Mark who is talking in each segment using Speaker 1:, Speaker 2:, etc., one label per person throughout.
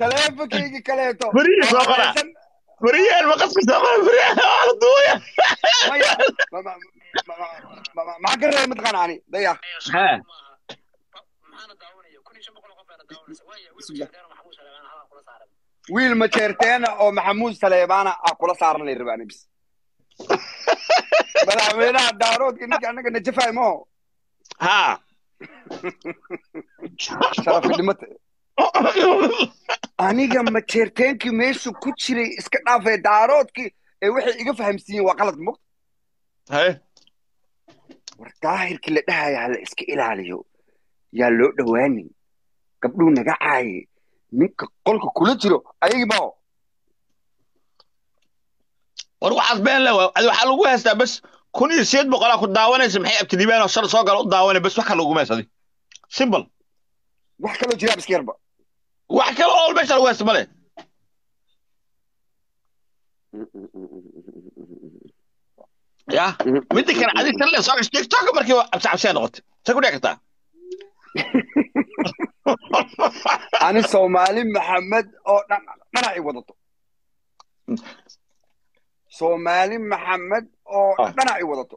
Speaker 1: taleefankaygi kaleeto
Speaker 2: فري
Speaker 1: oo
Speaker 2: صقرة
Speaker 1: xareysan
Speaker 2: فري المقص سما فري عرضوية
Speaker 1: maya maxaa ka reebay mataqaanaani dayax
Speaker 2: ها
Speaker 1: wiil majeerteena oo maxamuud saleebaana ah kula saaran lay rabaani bis madaxweynaha daaroodka ninka annaga najafaay maho
Speaker 2: ها
Speaker 1: sharafidhimata aniga majeerteenkii meeshu ku jiray iska dhaafay daaroodkii ee waxay iga fahamsiiyeen waa qalad mugta
Speaker 2: هاي
Speaker 1: war daahirkii la dhahaya hala iska ilaaliyo yaa loo dhowaanin gabdhuu naga caaye ninka qolka kula jiro ayagii bao
Speaker 2: وروح عصبين له هذا حلو هسه بس كوني يسيد بقول أكو داونة سمحي أبتدي بينه شر صقر داونة بس وحلو جماس هذه سيمبل
Speaker 1: wax kaloo jiraa iska yarba
Speaker 2: وحكي له أول بشر واسم ماله يا بدي كان عادي تلا صار تيك توك مركي أبسع بسين نقط تقول يا كتا
Speaker 1: ani soomaali maxamed oo dhanacay wadato soomaali maxamed oo dhanacay wadato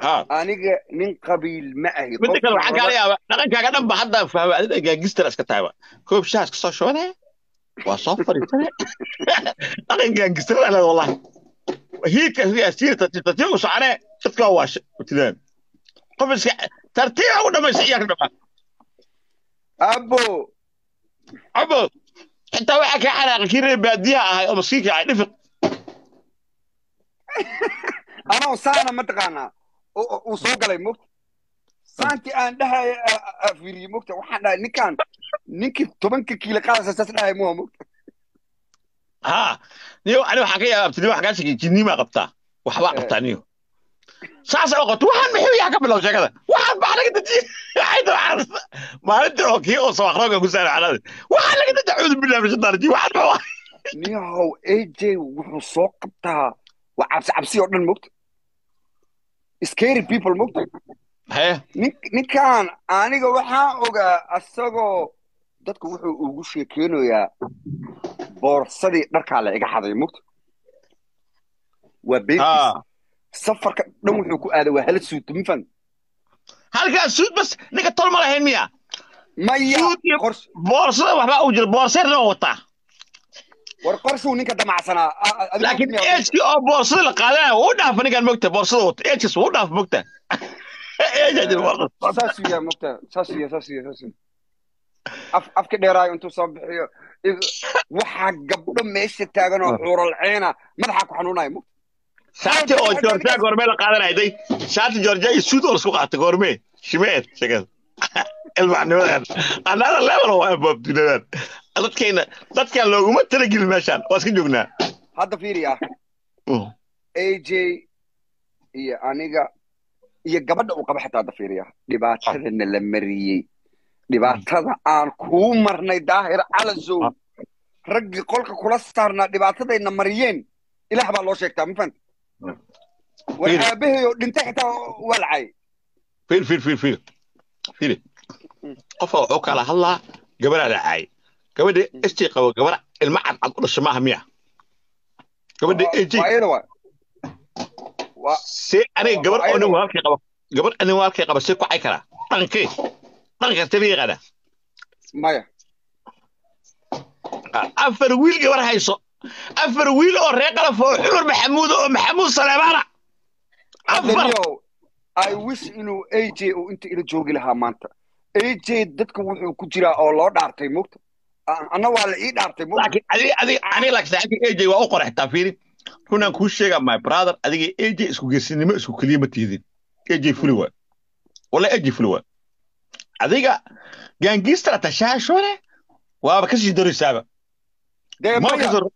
Speaker 2: ها
Speaker 1: aniga nin qabiil ma ahi
Speaker 2: بدي كان وحكي عليها لكن كان قدام بحدا في جيستر اسكتايبا كوب شاس كسر شو ده وصفر يتنى لكن كان جيستر أنا والله هي أسير ترتيب وصعنا شفت كواش وتدان قبل ترتيب ولا ما يسيك دم
Speaker 1: abo
Speaker 2: أبو أنت وحكي على كير باديها هاي مسكيك يعني نفق
Speaker 1: anoo saana mataqaanaa uu soo galay mugta saantii aan dhahay fiiriyey mugta waxaan dhahay ninkii 10 kiilo qaadaysa saas dhahay muha mugta
Speaker 2: ها نيو أنا حكي أبتدي واحد قال شيء جني ما قبته وحوا قبته نيو ساس وقت واحد محيي يا قبل لو شيء كذا واحد بعد كده تجي عيد واحد ما أنت أوكي أو صباح روج أقول سأل على واحد كده تعوذ بالله من الشيطان الرجيم واحد
Speaker 1: niyahow aj wuxuu soo qabtaa waa cabsi oo dhan mugta scary people mugta
Speaker 2: هي
Speaker 1: ninkan aniga waxaan ogaa asagoo dadku wuxuu ugu sheekeynayaa boorsadii dharkaa la iga xaday mugta waa beentiis safarka dhan wuxuu ku aaday waa hala suuto mafan
Speaker 2: هل كان سود بس نك طول ما لهين ميا
Speaker 1: maya
Speaker 2: سود بورصة وحبا أوجر بورصة لو وطا
Speaker 1: war qorshuu ninka damacsanaa
Speaker 2: لكن إيش كي أو بورصة لقالنا وده فني كان مكتب بورصة وط إيش وده في مكتب إيش هذي الورطة
Speaker 1: saasiya mugta saasiya afka dheeraayo intuu soo bixiyo waxaa gabdho meesha taagan oo xuural ceena madaxa ku xanuunaya mugta
Speaker 2: ساعتي أو جورجيا غورمي لقالنا هيدي ساعتي جورجيا يسود ولا سوق عت غورمي شميت شكل المعنى أنا لا والله ما بدي dadkan looguma talagelin meeshaan waa iska joognaa
Speaker 1: hadda fiiriya aj iyo aniga iyo gabadha uu qaba xitaa hadda fiiriya dhibaatadana la mariyey dhibaatada aan kuu marnay daahir calasow raggii qolka kula saarnaa dhibaatadayna mariyeen ilaah baa loo sheegtaa ma fahanta war aabahay oo dhintay xitaa waa lacay
Speaker 2: fiir qofka wuxuu kala hadlaa gabadha lacay gabadha istii qabo gabadha ilma cad u dhashay maaha miya gabadha aj si aniga gabar oo nin walaalkay qabo gabar aniga walaalkay qabo si ku cay kara dhanka tabiiqada
Speaker 1: maya
Speaker 2: afar wiil gabar hayso afar wiil oo reer qalaf oo xumar maxamuud oo maxamuud saleebaana afar
Speaker 1: I wish inuu aj uu inta ila joogi lahaa maanta aj dadka wuxuu ku jiraa oo loo dhaartay mugta أنا ولا إيه دارتي مو
Speaker 2: لكن أنا لك ساعتك AJ وأقرأ تفيري هنا كل شيء my brother أديك AJ اسمه جسني ما اسمه كلمة تيزين AJ فلوة ولا AJ فلوة أديك جانجستر تشاش ولا وابكسي دوري سابع
Speaker 1: ما كسر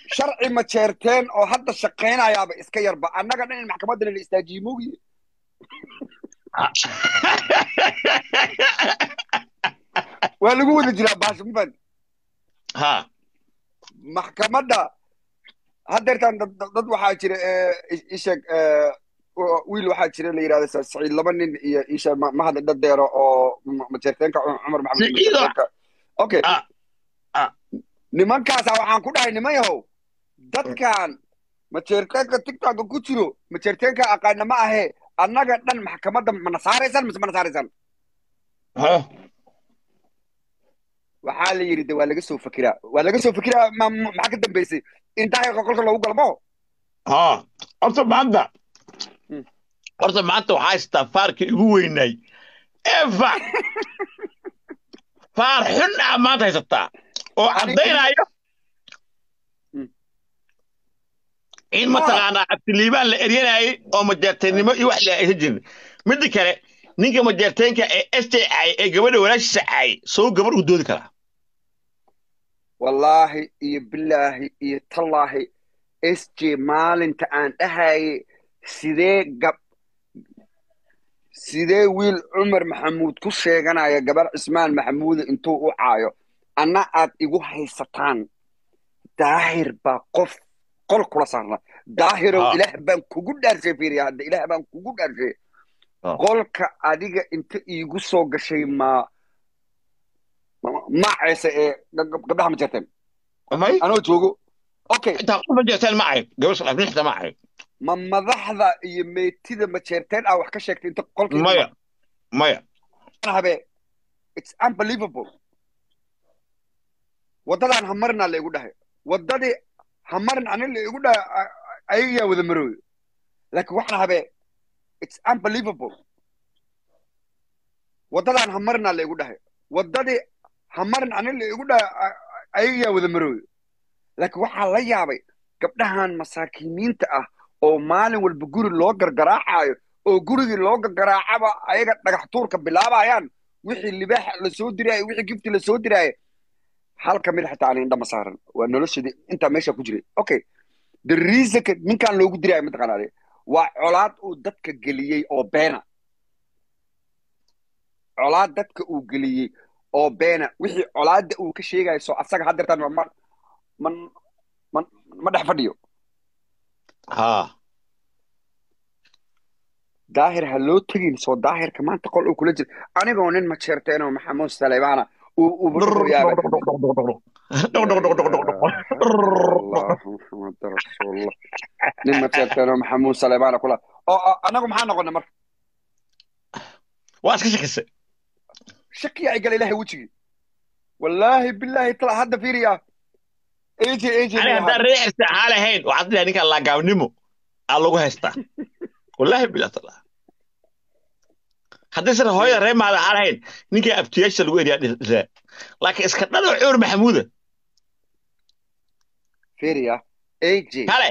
Speaker 1: شرعي ما تشيرتين أو حتى الشقين يا أبا إسكير بقى أنا قاعدين المحكمة اللي يستجيبوه ولا قول جرا باش مبن
Speaker 2: ها
Speaker 1: محكمة هدرتان ضد waxaa jira ishag wiil waxaa jira la yiraahdo Saciid laba nin iyo isha ma hada dad deero oo ma jeerteenka Umar Maxamed okay nimankaasa waxaan ku dhahay niman yahow dadkan majeerteenka tiktoka ku jiro majeerteenka aqaana ma ahe annaga dhan maxkamadda mana saaraysan mise mana saaraysan waxaa la yidhi de waa laga soo fikiraa maxaa ka dambaysay in daahirka qolka loogu galmo
Speaker 2: horta maanta waxaa haystaa faarkii igu weynay efa faar xun ah maanta haysataa oo caddaynayo in mataqaanaa cabdiliibaan la eryanayay oo majeerteennimo iyo wax la aysan jirin midda kale ninka majeerteenka ee SJ ee gabadha walaashiisa caayay soo gabar u doodi karaa
Speaker 1: wallaahi iyo bilaahi iyo tallaahi SJ maalinta aan dhahaye sidee wiil cumar maxamuud ku sheeganaya gabar cismaan maxamuuda intuu u caayo anna aad igu haysataan daahir baa qol kula saarna daahirow ilaah baan kugu dhaarshay fiiriya hadda ilaah baan kugu dhaarshay qolka adiga inta iigu soo gashay maacaysa ee gabdhaha ma jirteen anoo joogo okay
Speaker 2: ma jirteen macay gabadha macay
Speaker 1: ma madaxda iyo meetida ma jeerteen wax ka sheegtay inta qolkii
Speaker 2: maya
Speaker 1: habe it's unbelievable wadadaan hamarna la igu dhahay wadadii hamarin anin la igu dhahay ayagaa wada marooyo laakiin waxaan habe it's unbelievable wadadaan hamarna la igu dhahay wadadii hamarin anin la igu dhahay ayagaa wada marooyo laakiin waxaa la yaabay gabdhahan masaakiiniinta ah oo maalin walba guri loo gargaraacayo oo gurigii loo gargaraacaba ayaga dhagax tuurka bilaabayaan wixii libaaxa la soo diraayo wixii gifti la soo diraayo hal ka mid xitaa aan indhama saaran waa noloshadii intaa meesha ku jiray okay the reason ninkaan loogu diraayo mataqaanaade waa colaad uu dadka geliyey oo beena colaad dadka uu geliyey oo beena wixii colaadda uu ka sheegayo soo asaga haddeertaan ma dhex fadhiyo daahir ha loo tegin soo daahirka maanta qol uu kula jira anigoo nin ma jeerteenoo maxamuud saleymaana محمد رسول الله لما تشتنا محمود سليمان كلها أنا maxaa noqonay marka
Speaker 2: waa iska shakisay
Speaker 1: shaki ay galay ilaahay wajigi wallahi billahi tala hadda fiiriya eji
Speaker 2: ana hadda reexta haalahayn waxaad leeyahay ninka la gaabnimo aa lagu haystaa wallahi billahi tala haddii sir hooyada reemaada haalahayn ninka abtiyaasha lagu eriyaa laakiin iska dhalo cumar maxamuuda
Speaker 1: fiiriya eji
Speaker 2: kale